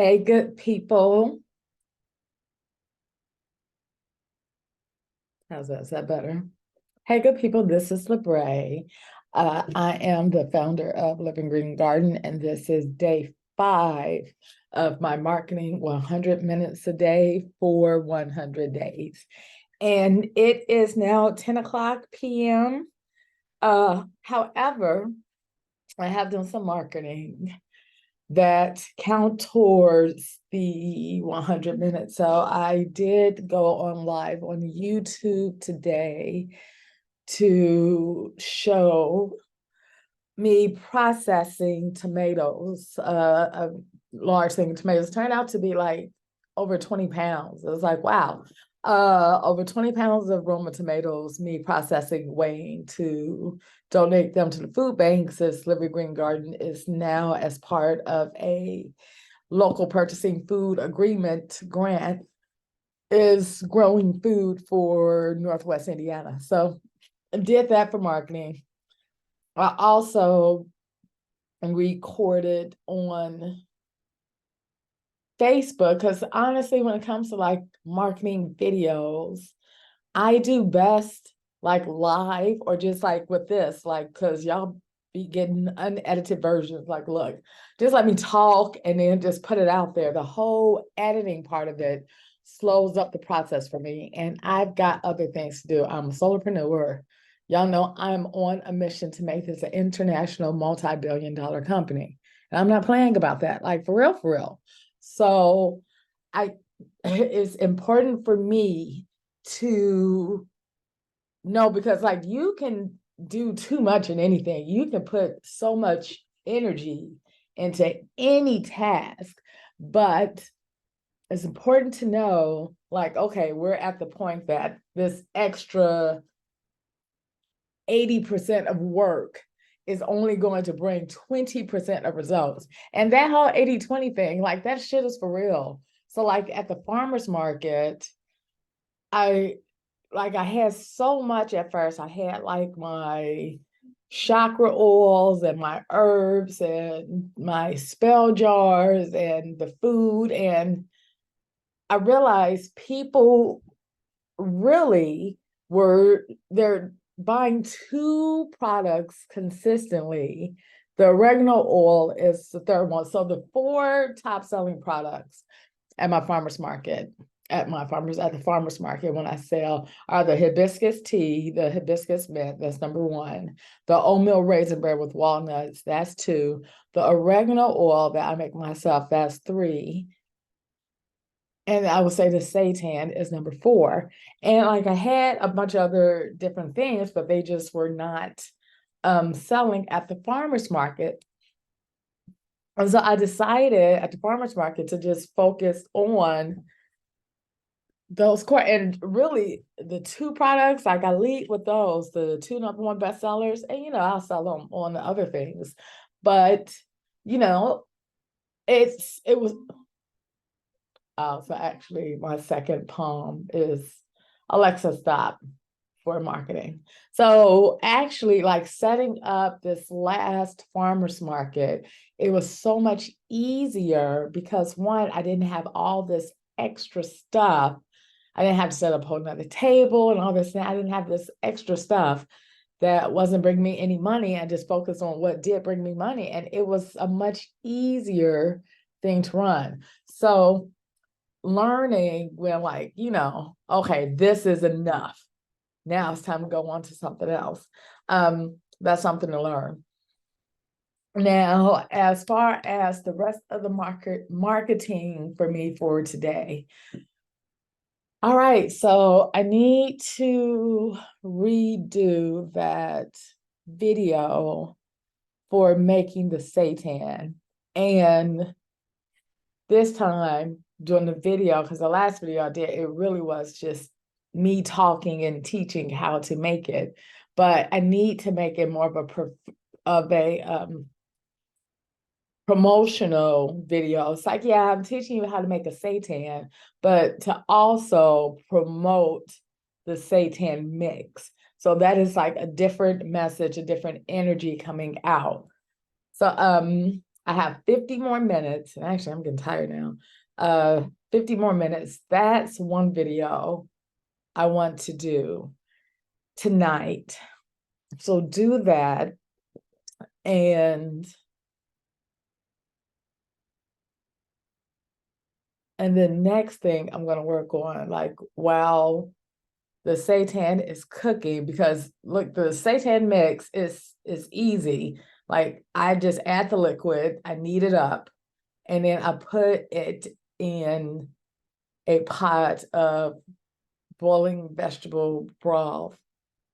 Hey, good people. How's that? Is that better? Hey, good people. This is LaBray. I am the founder of Living Green Garden, and this is day 5 of my marketing 100 minutes a day for 100 days. And it is now 10 o'clock p.m. However, I have done some marketing that count towards the 100 minutes. So I did go on live on YouTube today to show me processing tomatoes, a large thing of tomatoes. Turned out to be like over 20 pounds. It was like, wow. Over 20 pounds of Roma tomatoes, me processing, weighing to donate them to the food banks. This Living Green Garden is now as part of a local purchasing food agreement grant, is growing food for Northwest Indiana. So I did that for marketing. I also recorded on Facebook because honestly, when it comes to like marketing videos, I do best like live or just like with this, like, because y'all be getting unedited versions. Like, look, just let me talk and then just put it out there. The whole editing part of it slows up the process for me. And I've got other things to do. I'm a solopreneur. Y'all know I'm on a mission to make this an international multi-billion-dollar company. And I'm not playing about that, like for real, for real. So it's important for me to know, because like you can do too much in anything. You can put so much energy into any task, but it's important to know, like, okay, we're at the point that this extra 80% of work is only going to bring 20% of results. And that whole 80-20 thing, like that shit is for real. So like at the farmer's market, I had so much at first. I had like my chakra oils and my herbs and my spell jars and the food. And I realized people really they're buying 2 products consistently. The oregano oil is the third one. So the 4 top selling products at my farmer's market, at the farmer's market when I sell are the hibiscus tea, the hibiscus mint, that's number 1. The oatmeal raisin bread with walnuts, that's 2. The oregano oil that I make myself, that's 3. And I would say the seitan is number 4. And like I had a bunch of other different things, but they just were not selling at the farmer's market. And so I decided at the farmer's market to just focus on those core, and really the 2 products, like I lead with those, the 2 number 1 bestsellers, and I'll sell them on the other things. But it was so actually my second poem is Alexa Stop for marketing. So actually, like setting up this last farmer's market, it was so much easier because 1, I didn't have all this extra stuff. I didn't have to set up a whole nother table and all this. I didn't have this extra stuff that wasn't bringing me any money. I just focused on what did bring me money. And it was a much easier thing to run. So learning when like, okay, this is enough. Now it's time to go on to something else. That's something to learn. Now, as far as the rest of the marketing for me for today. All right, so I need to redo that video for making the seitan. And this time doing the video, because the last video I did, it really was just me talking and teaching how to make it. But I need to make it more of a promotional video. It's like, yeah, I'm teaching you how to make a seitan, but to also promote the seitan mix. So that is like a different message, a different energy coming out. So I have 50 more minutes. And actually, I'm getting tired now. 50 more minutes. That's one video I want to do tonight. So do that. And the next thing I'm going to work on, like while the seitan is cooking, because look, the seitan mix is easy. Like I just add the liquid, I knead it up, and then I put it in a pot of boiling vegetable broth,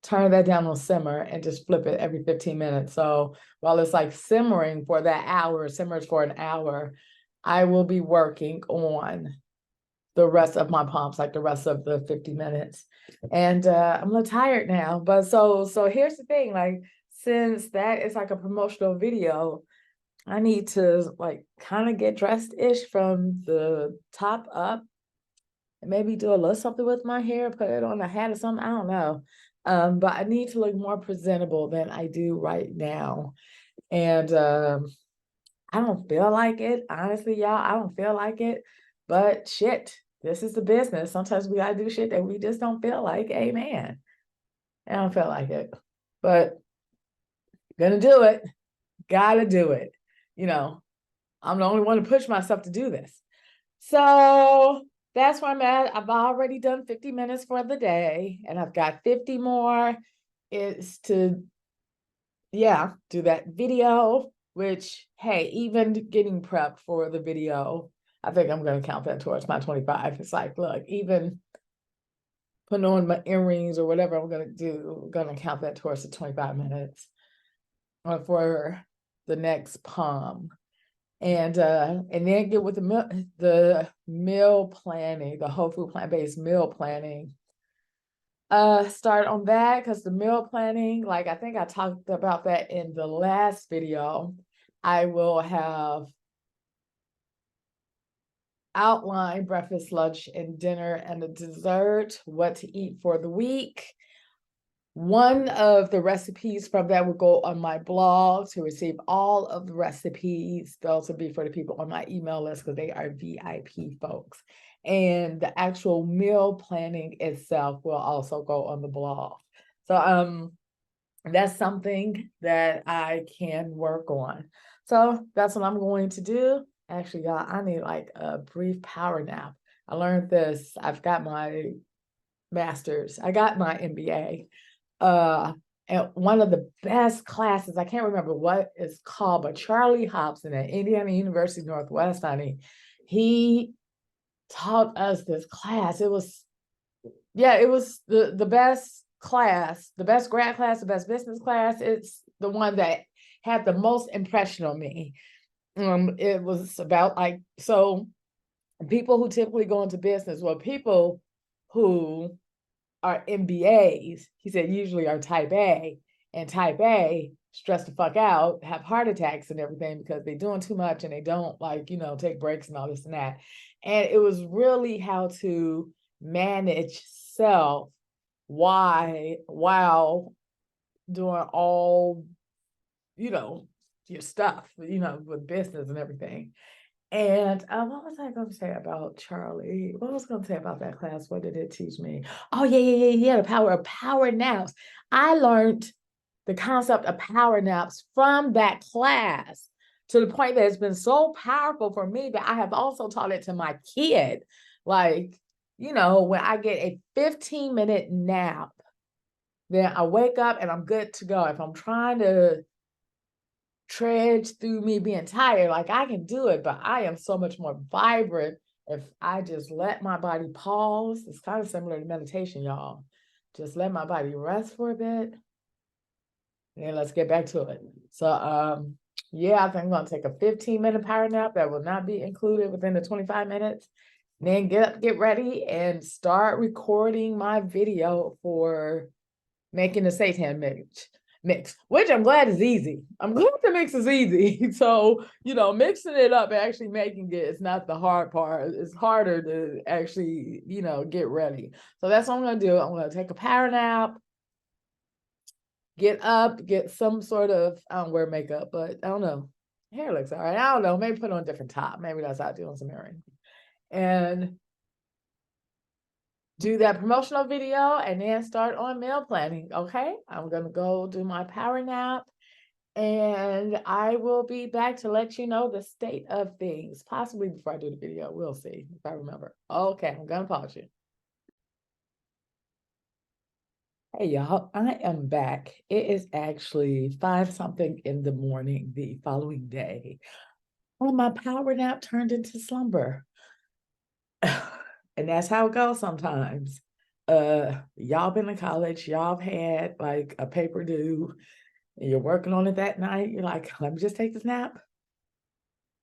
turn that down on simmer, and just flip it every 15 minutes. So while it's like simmering for that hour, simmers for an hour, I will be working on the rest of my prompts, like the rest of the 50 minutes. And I'm a little tired now, but so here's the thing, like, since that is like a promotional video, I need to like kind of get dressed-ish from the top up, and maybe do a little something with my hair, put it on a hat or something, I don't know. But I need to look more presentable than I do right now. And I don't feel like it, honestly, y'all. I don't feel like it, but shit, this is the business. Sometimes we gotta do shit that we just don't feel like. Amen. I don't feel like it, but gonna do it. Gotta do it. You know, I'm the only one to push myself to do this. So that's where I'm at. I've already done 50 minutes for the day, and I've got 50 more. It's to, yeah, do that video, which, hey, even getting prepped for the video, I think I'm going to count that towards my 25. It's like, look, even putting on my earrings or whatever I'm going to do, I'm going to count that towards the 25 minutes for the next palm. And then get with the meal planning, the whole food plant-based meal planning. Start on that, because the meal planning, like I think I talked about that in the last video. I will have outlined breakfast, lunch, and dinner, and a dessert, what to eat for the week. One of the recipes from that will go on my blog to receive all of the recipes. Those will be for the people on my email list because they are VIP folks. And the actual meal planning itself will also go on the blog. So that's something that I can work on. So that's what I'm going to do. Actually, y'all, I need like a brief power nap. I learned this. I've got my master's. I got my MBA. And one of the best classes, I can't remember what it's called, but Charlie Hobson at Indiana University Northwest, honey, he taught us this class. It was the best class, the best grad class, the best business class. It's the one that had the most impression on me. It was about like, so people who typically go into business, well, people who are MBAs, he said, usually are type A, and type A stress the fuck out, have heart attacks and everything because they're doing too much and they don't like, take breaks and all this and that. And it was really how to manage self while doing all, your stuff, with business and everything. And what was I going to say about Charlie? What was I going to say about that class? What did it teach me? Oh, yeah. The power of power naps. I learned the concept of power naps from that class, to the point that it's been so powerful for me that I have also taught it to my kid. Like, when I get a 15-minute nap, then I wake up and I'm good to go. If I'm trying to trudge through me being tired, like I can do it, but I am so much more vibrant if I just let my body pause. It's kind of similar to meditation, y'all. Just let my body rest for a bit, and let's get back to it. So yeah, I think I'm gonna take a 15-minute power nap that will not be included within the 25 minutes. Then get ready and start recording my video for making the seitan mix, which I'm glad is easy. I'm glad the mix is easy. So, mixing it up and actually making it is not the hard part. It's harder to actually, get ready. So that's what I'm going to do. I'm going to take a power nap, get up, get some sort of, I don't wear makeup, but I don't know. hair looks all right. I don't know, maybe put on a different top. Maybe that's how I do on some earrings. And do that promotional video and then start on meal planning. Okay, I'm gonna go do my power nap and I will be back to let you know the state of things, possibly before I do the video. We'll see if I remember. Okay, I'm gonna pause you. Hey y'all, I am back. It is actually 5-something in the morning the following day. Well, my power nap turned into slumber. And that's how it goes sometimes. Y'all been in college, y'all have had like a paper due, and you're working on it that night. You're like, let me just take this nap.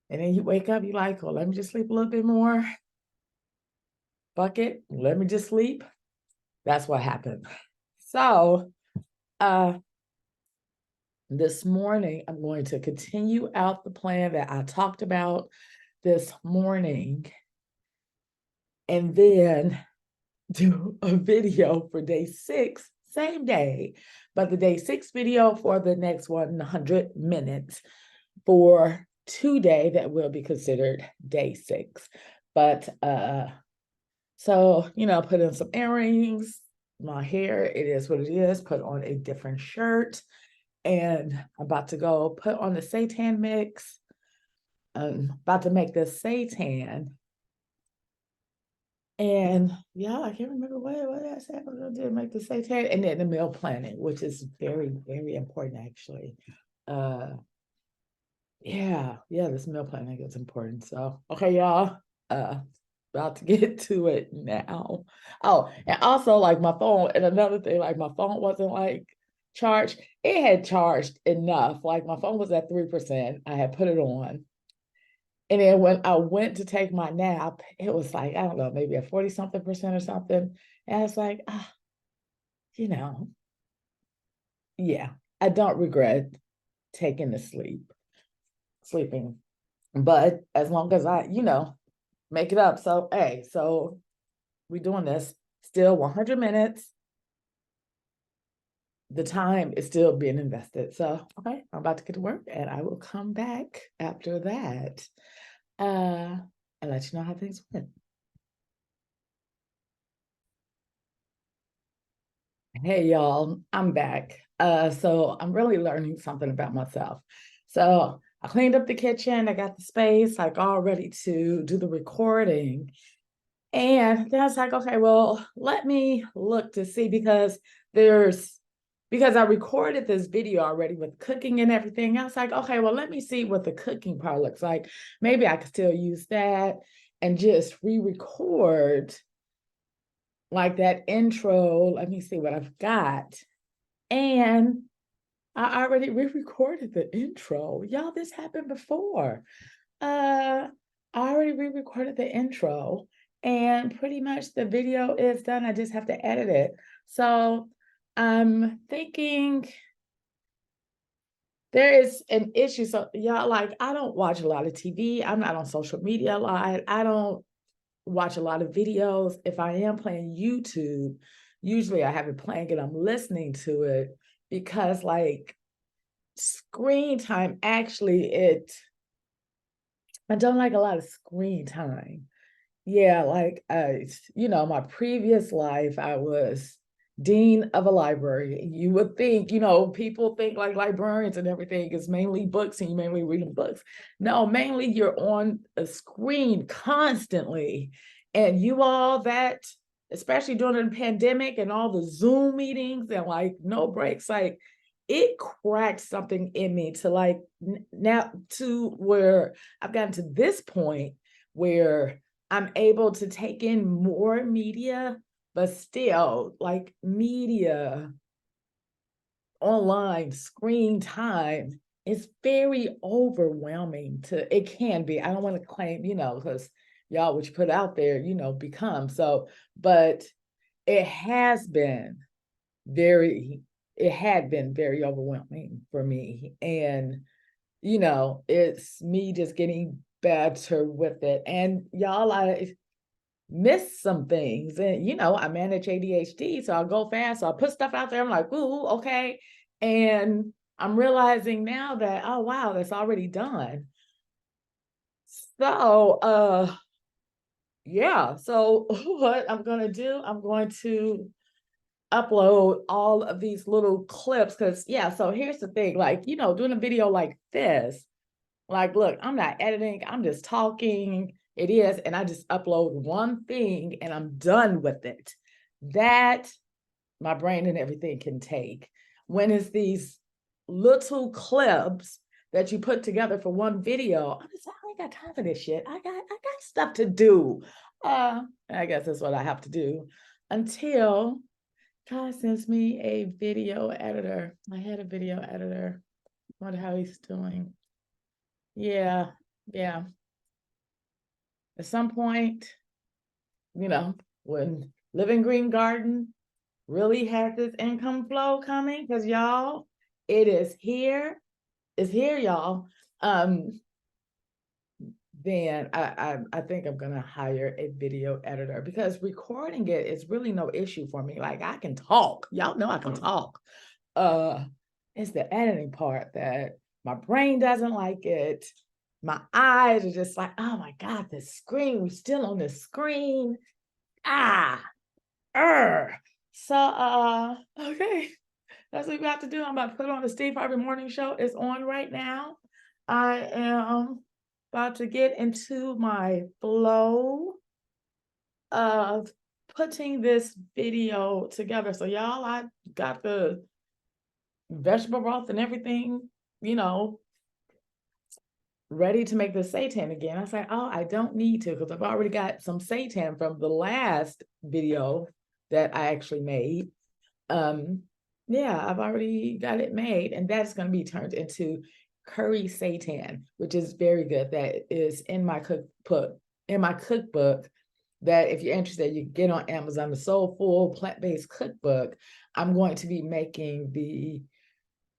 And then you wake up, you're like, well, let me just sleep a little bit more. Fuck it, let me just sleep. That's what happened. So this morning, I'm going to continue out the plan that I talked about this morning, and then do a video for day 6, same day, but the day 6 video for the next 100 minutes for today that will be considered day 6. But so, you know, put in some earrings, my hair, it is what it is, put on a different shirt, and I'm about to go put on the seitan mix. I'm about to make this seitan. And yeah, I can't remember what I said I was gonna do, make the seitan, and then the meal planning, which is very, very important actually. Yeah, this meal planning is important. So okay, y'all, about to get to it now. Oh, and also like my phone, and another thing, like my phone wasn't like charged. It had charged enough. Like my phone was at 3%. I had put it on. And then when I went to take my nap, it was like, I don't know, maybe at 40-something% or something. And I was like, you know, yeah, I don't regret taking the sleeping. But as long as I, make it up. So, hey, so we doing this still 100 minutes. The time is still being invested. So, okay, I'm about to get to work and I will come back after that and let you know how things went. Hey y'all, I'm back. So I'm really learning something about myself. So I cleaned up the kitchen, I got the space like all ready to do the recording. And then I was like, okay, well, let me look to see because I recorded this video already with cooking and everything. I was like, okay, well, let me see what the cooking part looks like. Maybe I could still use that and just re-record like that intro. Let me see what I've got. And I already re-recorded the intro. Y'all, this happened before. I already re-recorded the intro and pretty much the video is done. I just have to edit it. So I'm thinking there is an issue. So y'all, like, I don't watch a lot of TV. I'm not on social media a lot. I don't watch a lot of videos. If I am playing YouTube, usually I have it playing and I'm listening to it because like screen time, actually I don't like a lot of screen time. Yeah, like my previous life, I was dean of a library. You would think, people think like librarians and everything is mainly books and you mainly reading books. No, mainly you're on a screen constantly. And you all that, especially during the pandemic and all the Zoom meetings and like no breaks, like it cracked something in me to like now to where I've gotten to this point where I'm able to take in more media, but still like media online screen time is very overwhelming it can be. I don't want to claim, because y'all, what you put out there, become so, but it had been very overwhelming for me. And, it's me just getting better with it. And y'all, I miss some things. And, I manage ADHD, so I'll go fast. So I put stuff out there. I'm like, ooh, okay. And I'm realizing now that, oh wow, that's already done. So yeah, so what I'm gonna do, I'm going to upload all of these little clips, because yeah, so here's the thing, like, you know, doing a video like this, like, look, I'm not editing, I'm just talking. It is, and I just upload one thing and I'm done with it. That my brain and everything can take. When it's these little clips that you put together for one video, I ain't got time for this shit. I got stuff to do. I guess that's what I have to do until God sends me a video editor. I had a video editor. I wonder how he's doing. Yeah, yeah. At some point, you know, when Living Green Garden really has this income flow coming, because y'all, it is here. It's here, y'all. Then I think I'm gonna hire a video editor, because recording it is really no issue for me. Like, I can talk. Y'all know I can talk. It's the editing part that my brain doesn't like it. My eyes are just like, oh my God, the screen, we're still on the screen. So okay, that's what we have to do. I'm about to put on the Steve Harvey Morning Show. It's on right now. I am about to get into my flow of putting this video together. So y'all, I got the vegetable broth and everything, you know, ready to make the seitan again. I was like, oh, I don't need to, because I've already got some seitan from the last video that I actually made. Yeah, I've already got it made, and that's going to be turned into curry seitan, which is very good. That is in my cookbook. That if you're interested, you can get on Amazon, the Soulful Plant-Based Cookbook. I'm going to be making the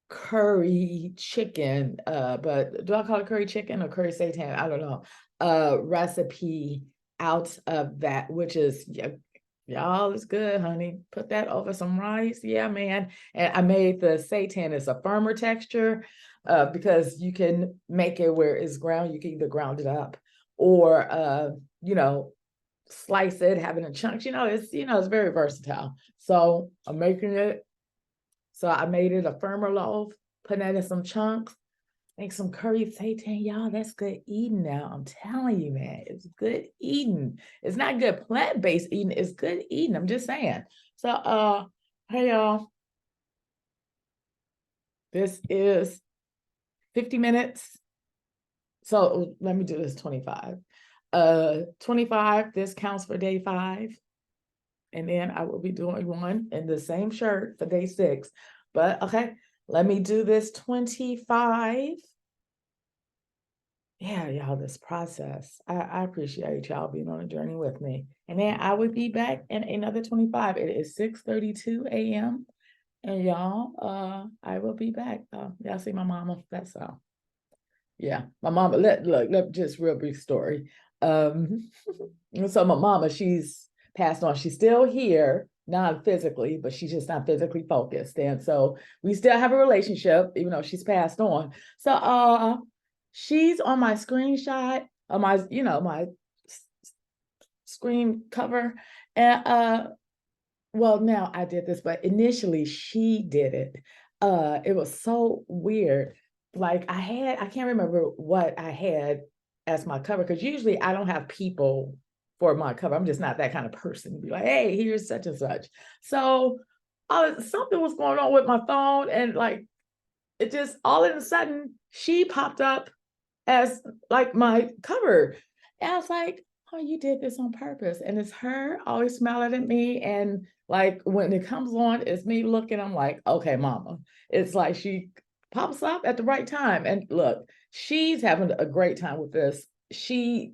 curry chicken, but do I call it curry chicken or curry seitan? I don't know. Recipe out of that, which is, y'all, it's good, honey. Put that over some rice. Yeah, man. And I made the seitan as a firmer texture, because you can make it where it's ground. You can either ground it up or, you know, slice it, have it in chunks. It's very versatile. So I'm making it. So I made it a firmer loaf, putting that in some chunks, make some curry seitan. Y'all, that's good eating now. I'm telling you, man, it's good eating. It's not good plant-based eating. It's good eating. I'm just saying. So, hey, y'all. This is 50 minutes. So let me do this 25. 25, this counts for day 5. And then I will be doing one in the same shirt for day 6. But okay, let me do this 25. Yeah, y'all, this process. I appreciate y'all being on a journey with me. And then I will be back in another 25. It is 6:32 a.m. And y'all, I will be back. Y'all see my mama. That's all. Yeah, my mama, look, just real brief story. So my mama, she's passed on. She's still here, not physically, but she's just not physically focused. And so we still have a relationship, even though she's passed on. So she's on my screenshot, on my screen cover. And well, now I did this, but initially she did it. It was so weird. Like, I can't remember what I had as my cover, because usually I don't have people for my cover. I'm just not that kind of person. Be like, hey, here's such and such. So something was going on with my phone, and like, it just all of a sudden she popped up as like my cover. And I was like, oh, you did this on purpose. And it's her always smiling at me. And like, when it comes on, it's me looking, I'm like, okay, mama. It's like she pops up at the right time. And look, she's having a great time with this. She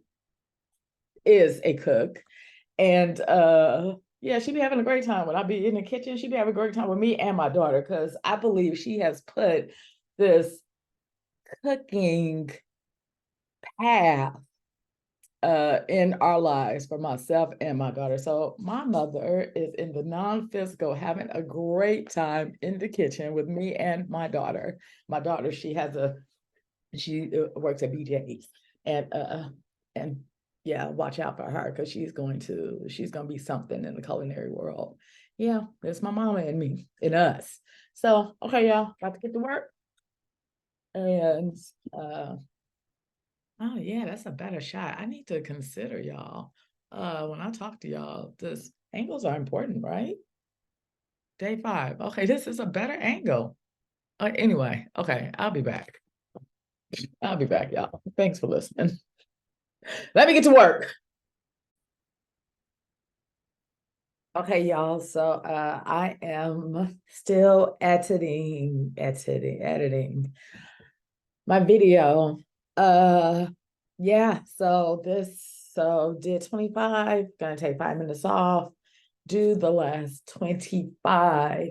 is a cook. And yeah, she be having a great time. When I be in the kitchen, she be having a great time with me and my daughter, because I believe she has put this cooking path in our lives for myself and my daughter. So my mother is in the non-physical, having a great time in the kitchen with me and my daughter. My daughter, she works at BJ's, and yeah, watch out for her because she's gonna be something in the culinary world. Yeah, it's my mama and me and us. So okay, y'all, got to get to work. And oh yeah, that's a better shot. I need to consider y'all. When I talk to y'all, this angles are important, right? Day 5. Okay, this is a better angle. Anyway, okay, I'll be back. I'll be back, y'all. Thanks for listening. Let me get to work. Okay, y'all. So I am still editing my video. Yeah, so did 25, gonna take 5 minutes off, do the last 25,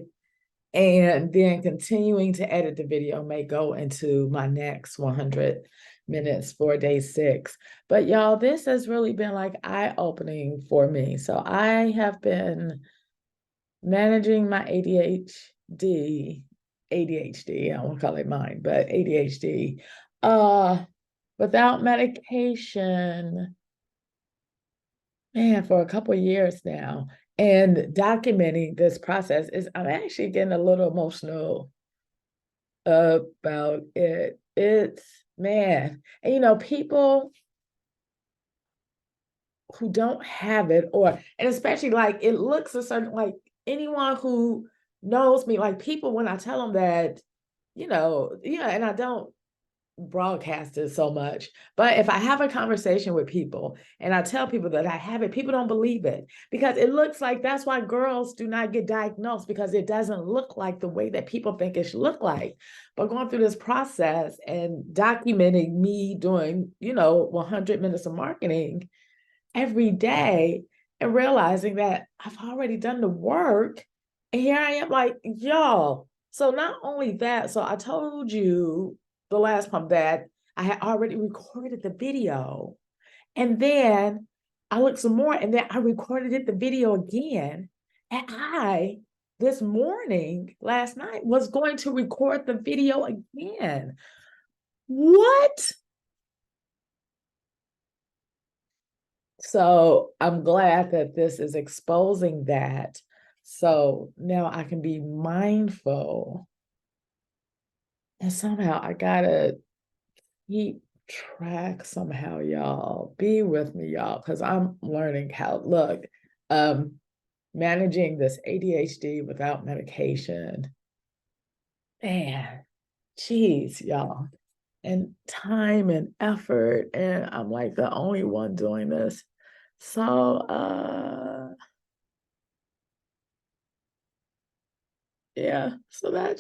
and then continuing to edit the video may go into my next 100 minutes for day 6. But y'all, this has really been like eye-opening for me. So I have been managing my ADHD, I won't call it mine, but ADHD, without medication, man, for a couple of years now. And documenting this process I'm actually getting a little emotional about it. It's, man, and people who don't have it, and especially like it looks a certain, like anyone who knows me, like people, when I tell them that, yeah, and I don't broadcast it so much, but if I have a conversation with people and I tell people that I have it, people don't believe it because it looks like, that's why girls do not get diagnosed, because it doesn't look like the way that people think it should look like. But going through this process and documenting me doing 100 minutes of marketing every day and realizing that I've already done the work. And here I am, like, y'all. So not only that, so I told you the last time that I had already recorded the video. And then I looked some more, and then I recorded the video again. And this morning, last night, was going to record the video again. What? So I'm glad that this is exposing that. So now I can be mindful. And somehow I gotta keep track somehow, y'all. Be with me, y'all, because I'm learning how, look, managing this ADHD without medication. Man, geez, y'all. And time and effort. And I'm like the only one doing this. So yeah, so uh that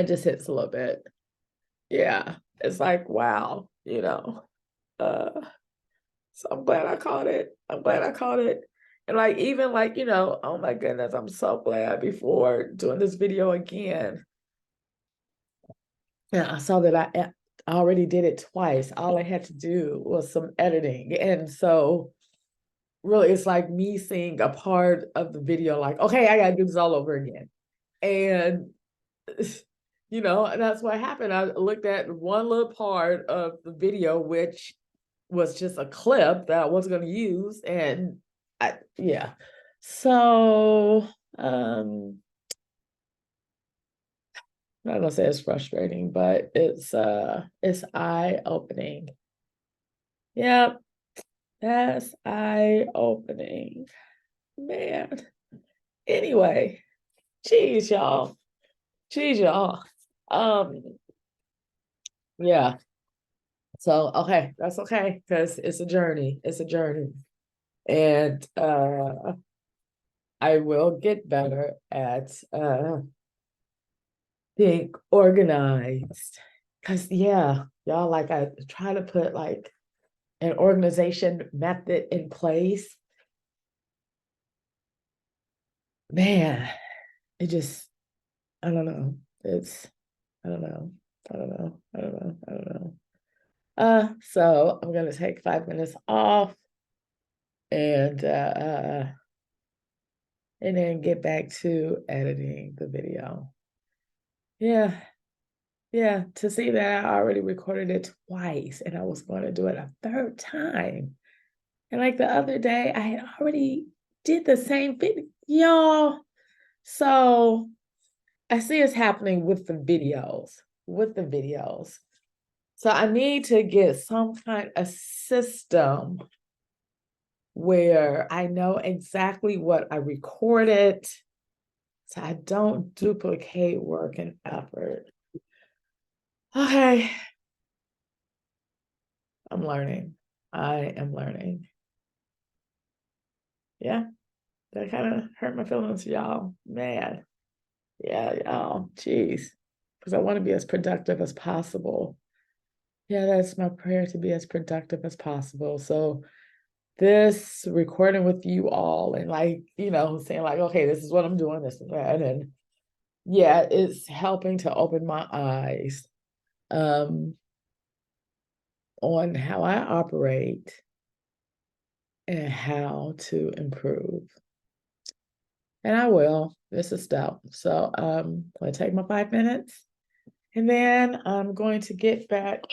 just hits a little bit. Yeah, it's like, wow, uh so I'm glad I caught it. And like, even like, oh my goodness, I'm so glad before doing this video again, yeah, I saw that I already did it twice. All I had to do was some editing, and so really it's like me seeing a part of the video, like, okay, I gotta do this all over again. And and that's what happened. I looked at one little part of the video, which was just a clip that I wasn't going to use. And yeah. So, I'm not gonna say it's frustrating, but it's eye-opening. Yep, that's eye-opening. Man. Anyway, geez, y'all. Geez, y'all. Yeah. So, okay, that's okay, because it's a journey. It's a journey. And I will get better at being organized. Because, yeah, y'all, like, I try to put like an organization method in place. Man, it just, I don't know. I don't know. I don't know. I don't know. I don't know. So I'm gonna take 5 minutes off and then get back to editing the video. Yeah. Yeah, to see that I already recorded it twice and I was going to do it a third time. And like the other day, I had already did the same video, y'all. So I see it's happening with the videos. So I need to get some kind of system where I know exactly what I recorded so I don't duplicate work and effort. Okay, I'm learning. I am learning. Yeah, that kind of hurt my feelings, y'all. Man, yeah, y'all, geez. Because I want to be as productive as possible. Yeah, that's my prayer, to be as productive as possible. So this recording with you all and like, saying like, okay, this is what I'm doing, this and that. And yeah, it's helping to open my eyes um on how I operate and how to improve. And I will. It's a step. So I'm going to take my 5 minutes and then I'm going to get back.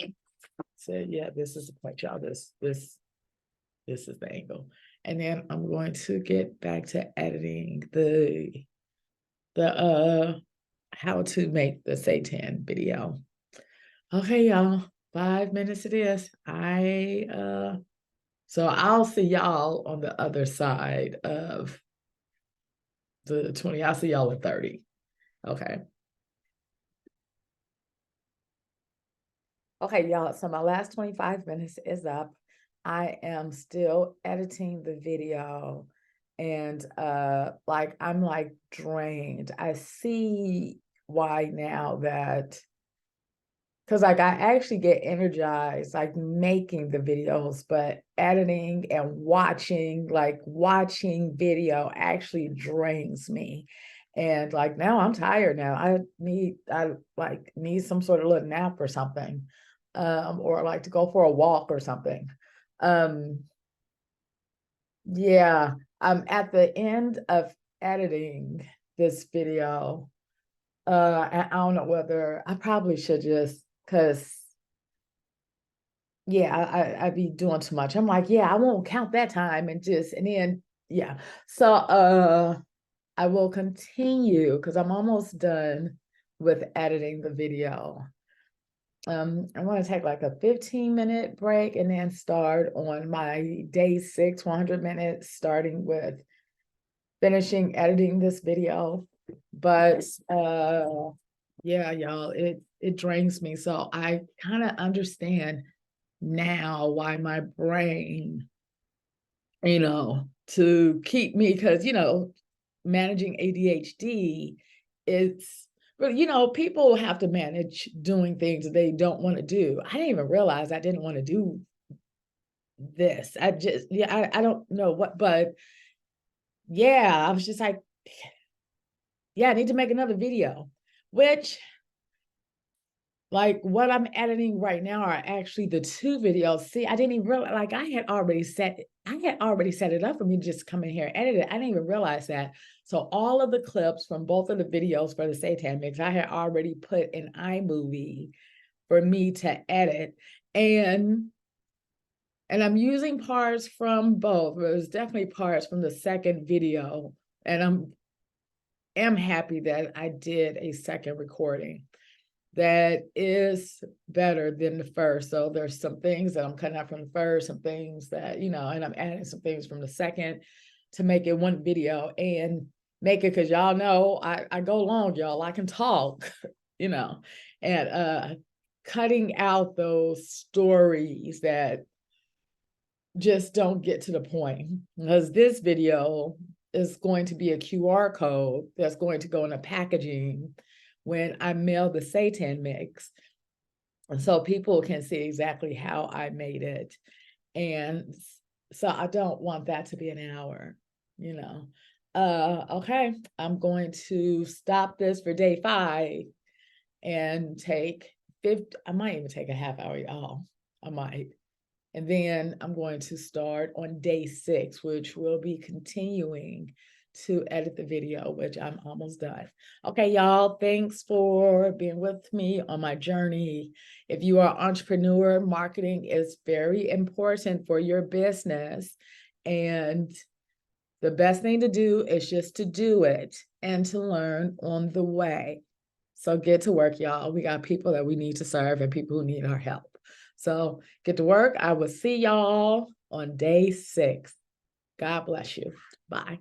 So yeah, this is the point, y'all. This is the angle. And then I'm going to get back to editing the how to make the seitan video. Okay, y'all. 5 minutes it is. So I'll see y'all on the other side of the 20. I'll see y'all at 30. Okay. Okay, y'all. So my last 25 minutes is up. I am still editing the video and like I'm like drained. I see why now that because like I actually get energized like making the videos, but editing and watching video actually drains me. And like now I'm tired now. I like need some sort of little nap or something. Or like to go for a walk or something. Um, yeah, I'm at the end of editing this video. And I don't know whether I probably should just because yeah, I'd be doing too much. I'm like, yeah, I won't count that time and then yeah. So I will continue because I'm almost done with editing the video. I want to take like a 15-minute break and then start on my day 6, 100 minutes, starting with finishing editing this video. But yeah, y'all, it drains me. So I kind of understand now why my brain, to keep me, because managing ADHD, it's people have to manage doing things they don't want to do. I didn't even realize I didn't want to do this. I don't know what, but yeah, I was just like, yeah, I need to make another video, which like what I'm editing right now are actually the 2 videos. See, I didn't even realize, like I had already set it up for me to just come in here and edit it. I didn't even realize that. So all of the clips from both of the videos for the seitan mix, I had already put in iMovie for me to edit. And I'm using parts from both. It was definitely parts from the second video. And am happy that I did a second recording that is better than the first. So there's some things that I'm cutting out from the first, some things that, and I'm adding some things from the second to make it one video and make it, because y'all know I go long, y'all. I can talk, and cutting out those stories that just don't get to the point. Because this video is going to be a QR code that's going to go in a packaging when I mail the seitan mix. And so people can see exactly how I made it. And so I don't want that to be an hour, Okay, I'm going to stop this for day 5 and take 50, I might even take a half hour, y'all. I might. And then I'm going to start on day 6, which will be continuing to edit the video, which I'm almost done. Okay, y'all, thanks for being with me on my journey. If you are an entrepreneur, marketing is very important for your business. And the best thing to do is just to do it and to learn on the way. So get to work, y'all. We got people that we need to serve and people who need our help. So get to work. I will see y'all on day 6. God bless you. Bye.